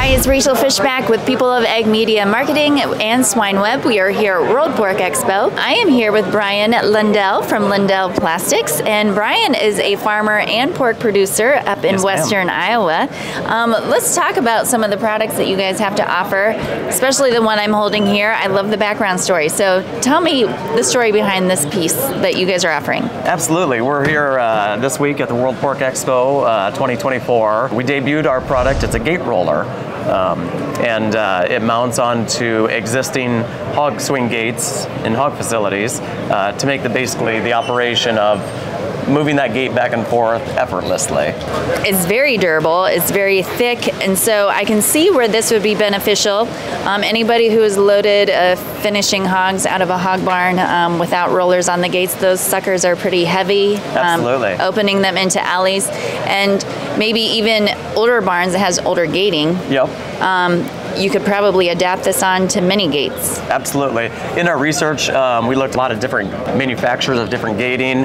it's Rachel Fishback with People of Egg Media Marketing and Swine Web. We are here at World Pork Expo. I am here with Brian Lundell from Lundell Plastics, and Brian is a farmer and pork producer up in western Iowa. Let's talk about some of the products that you guys have to offer, especially the one I'm holding here. I love the background story. So tell me the story behind this piece that you guys are offering. Absolutely. We're here this week at the World Pork Expo 2024. We debuted our product. It's a gate roller. And it mounts onto existing hog swing gates in hog facilities to make basically the operation of moving that gate back and forth effortlessly. It's very durable, it's very thick, and so I can see where this would be beneficial. Anybody who has loaded finishing hogs out of a hog barn without rollers on the gates, those suckers are pretty heavy. Absolutely. Opening them into alleys, and maybe even older barns that has older gating. Yep. You could probably adapt this on to mini gates. Absolutely. In our research, we looked at a lot of different manufacturers of different gating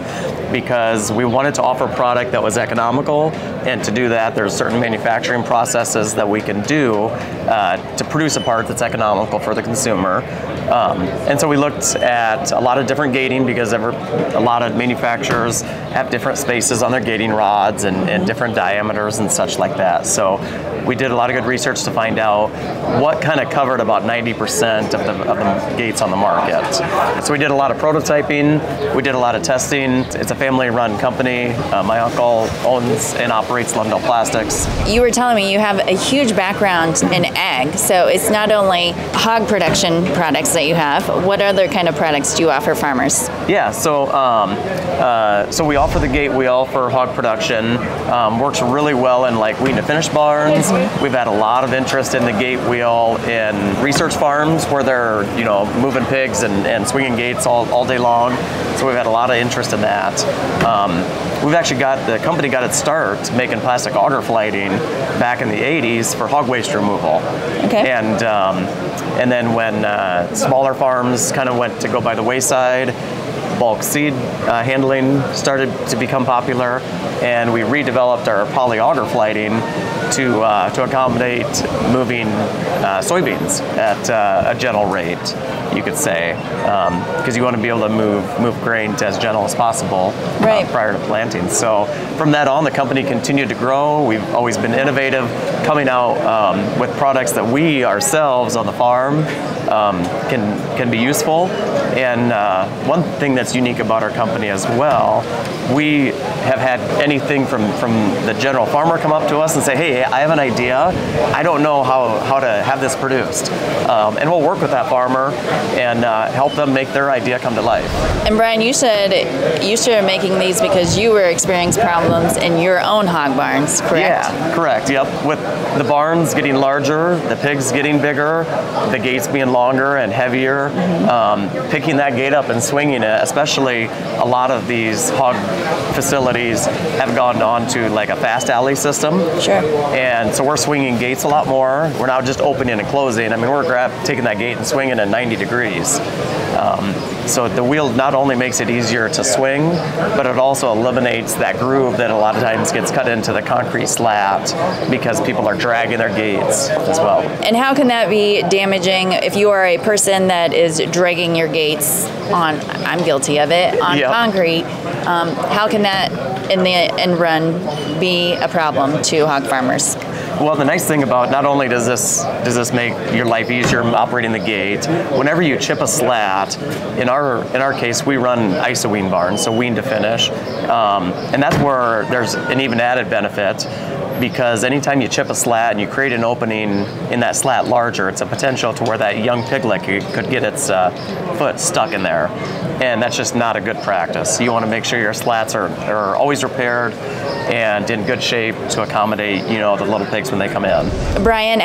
because we wanted to offer a product that was economical, and to do that, there's certain manufacturing processes that we can do to produce a part that's economical for the consumer. And so we looked at a lot of different gating because a lot of manufacturers have different spaces on their gating rods and different diameters and such like that. So we did a lot of good research to find out what kind of covered about 90% of the gates on the market. So we did a lot of prototyping, we did a lot of testing. It's a family-run company. My uncle owns and operates Lundell Plastics. You were telling me you have a huge background in ag, so it's not only hog production products that you have. What other kind of products do you offer farmers? Yeah, so we offer the gate wheel for hog production. Works really well in like wean to finish barns. We've had a lot of interest in the gate wheel in research farms where they're moving pigs and swinging gates all day long. So we've had a lot of interest in that. We've actually the company got its start making plastic auger flighting back in the 80s for hog waste removal. Okay. And then when smaller farms kind of went to go by the wayside, bulk seed handling started to become popular, and we redeveloped our poly auger flighting to accommodate moving soybeans at a gentle rate, you could say, because you want to be able to move grain to as gentle as possible prior to planting. So from that on, the company continued to grow. We've always been innovative, coming out with products that we ourselves on the farm can be useful. And one thing that's unique about our company as well, we have had anything from the general farmer come up to us and say, hey, I have an idea. I don't know how to have this produced. And we'll work with that farmer and help them make their idea come to life. And Brian, you said you started making these because you were experiencing problems in your own hog barns, correct? Yeah, correct, yep. With the barns getting larger, the pigs getting bigger, the gates being longer and heavier, picking that gate up and swinging it, especially a lot of these hog facilities have gone on to like a fast alley system. Sure. And so we're swinging gates a lot more. We're now just opening and closing. I mean, we're taking that gate and swinging at 90 degrees. So the wheel not only makes it easier to swing, but it also eliminates that groove that a lot of times gets cut into the concrete slat because people are dragging their gates as well. And how can that be damaging if you are a person that is dragging your gates on, I'm guilty of it, on concrete? How can that in the end run be a problem to hog farmers? Well, the nice thing about not only does this make your life easier operating the gate, whenever you chip a slat, in our case we run iso-wean barns, so wean to finish, and that's where there's an even added benefit. Because anytime you chip a slat and you create an opening in that slat larger, it's a potential to where that young piglet could get its foot stuck in there. And that's just not a good practice. You want to make sure your slats are always repaired and in good shape to accommodate, the little pigs when they come in. Brian,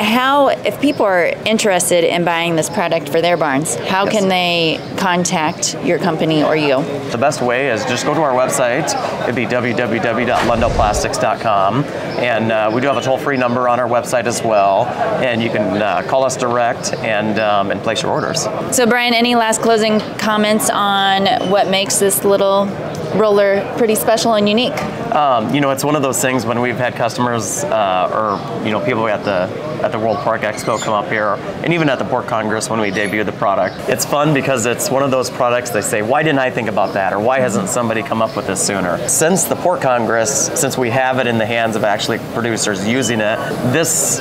if people are interested in buying this product for their barns, how can they contact your company or you? The best way is just go to our website. It'd be www.lundellplastics.com. And we do have a toll-free number on our website as well. And you can call us direct and place your orders. So Brian, any last closing comments on what makes this little roller pretty special and unique? It's one of those things when we've had customers or people at the World Pork Expo come up here, and even at the Pork Congress when we debut the product. It's fun because it's one of those products they say, why didn't I think about that? Or why hasn't somebody come up with this sooner? Since the Pork Congress, since we have it in the hands of actually producers using it, this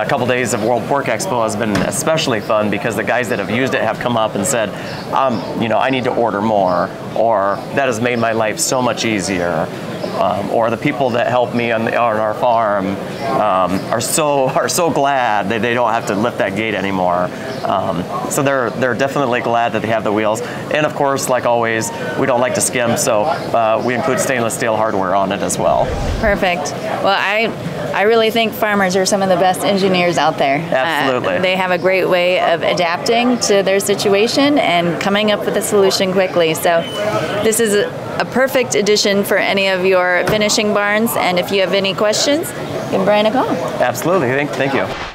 couple days of World Pork Expo has been especially fun because the guys that have used it have come up and said, I need to order more, or that has made my life so much easier. Or the people that help me on our farm are so glad that they don't have to lift that gate anymore. So they're definitely glad that they have the wheels. And of course, like always, we don't like to skim, so we include stainless steel hardware on it as well. Perfect. Well, I really think farmers are some of the best engineers out there. Absolutely. They have a great way of adapting to their situation and coming up with a solution quickly. So this is a perfect addition for any of your finishing barns. And if you have any questions, give Brian a call. Absolutely. Thank you.